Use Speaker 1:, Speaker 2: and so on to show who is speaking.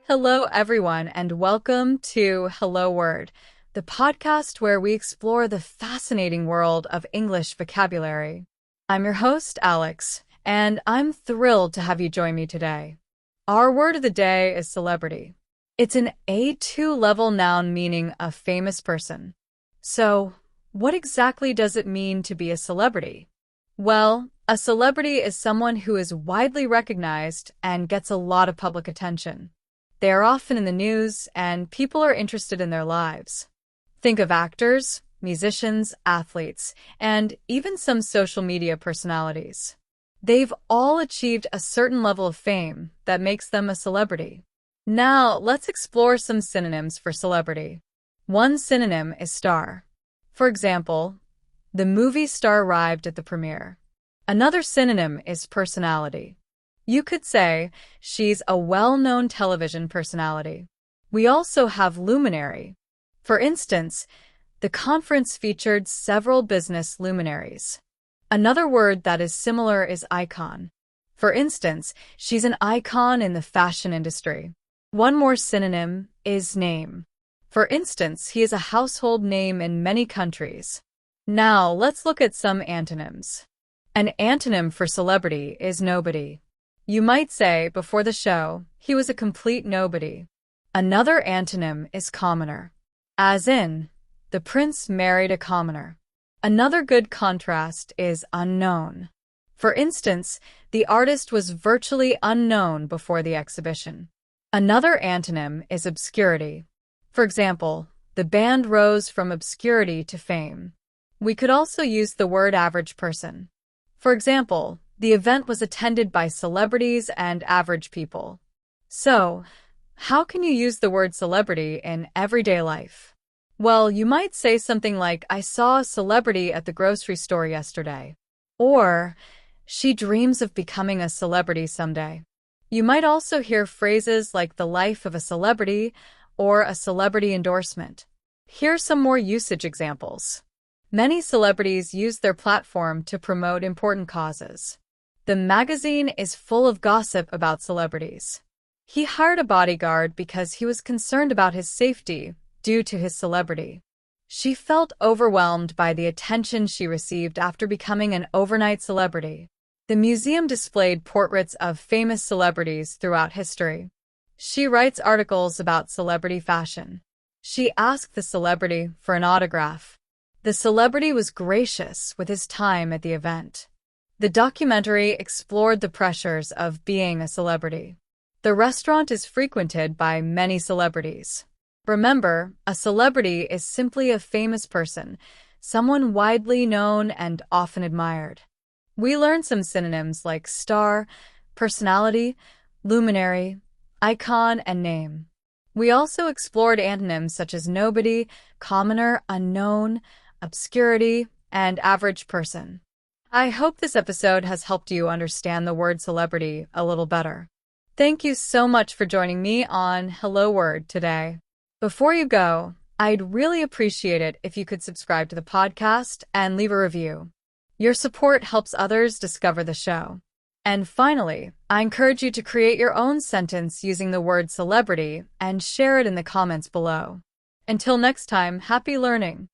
Speaker 1: Hello, everyone, and welcome to Hello Word, the podcast where we explore the fascinating world of English vocabulary. I'm your host, Alex, and I'm thrilled to have you join me today. Our word of the day is celebrity. It's an A2 level noun meaning a famous person. So, what exactly does it mean to be a celebrity? Well, a celebrity is someone who is widely recognized and gets a lot of public attention. They are often in the news, and people are interested in their lives. Think of actors, musicians, athletes, and even some social media personalities. They've all achieved a certain level of fame that makes them a celebrity. Now, let's explore some synonyms for celebrity. One synonym is star. For example, the movie star arrived at the premiere. Another synonym is personality. You could say, she's a well-known television personality. We also have luminary. For instance, the conference featured several business luminaries. Another word that is similar is icon. For instance, she's an icon in the fashion industry. One more synonym is name. For instance, he is a household name in many countries. Now, let's look at some antonyms. An antonym for celebrity is nobody. You might say, before the show, he was a complete nobody. Another antonym is commoner, as in, the prince married a commoner. Another good contrast is unknown. For instance, the artist was virtually unknown before the exhibition. Another antonym is obscurity. For example, the band rose from obscurity to fame. We could also use the word average person. For example, the event was attended by celebrities and average people. So, how can you use the word celebrity in everyday life? Well, you might say something like, I saw a celebrity at the grocery store yesterday. Or, she dreams of becoming a celebrity someday. You might also hear phrases like the life of a celebrity or a celebrity endorsement. Here's some more usage examples. Many celebrities use their platform to promote important causes. The magazine is full of gossip about celebrities. He hired a bodyguard because he was concerned about his safety due to his celebrity. She felt overwhelmed by the attention she received after becoming an overnight celebrity. The museum displayed portraits of famous celebrities throughout history. She writes articles about celebrity fashion. She asked the celebrity for an autograph. The celebrity was gracious with his time at the event. The documentary explored the pressures of being a celebrity. The restaurant is frequented by many celebrities. Remember, a celebrity is simply a famous person, someone widely known and often admired. We learned some synonyms like star, personality, luminary, icon, and name. We also explored antonyms such as nobody, commoner, unknown, obscurity, and average person. I hope this episode has helped you understand the word celebrity a little better. Thank you so much for joining me on Hello Word today. Before you go, I'd really appreciate it if you could subscribe to the podcast and leave a review. Your support helps others discover the show. And finally, I encourage you to create your own sentence using the word celebrity and share it in the comments below. Until next time, happy learning!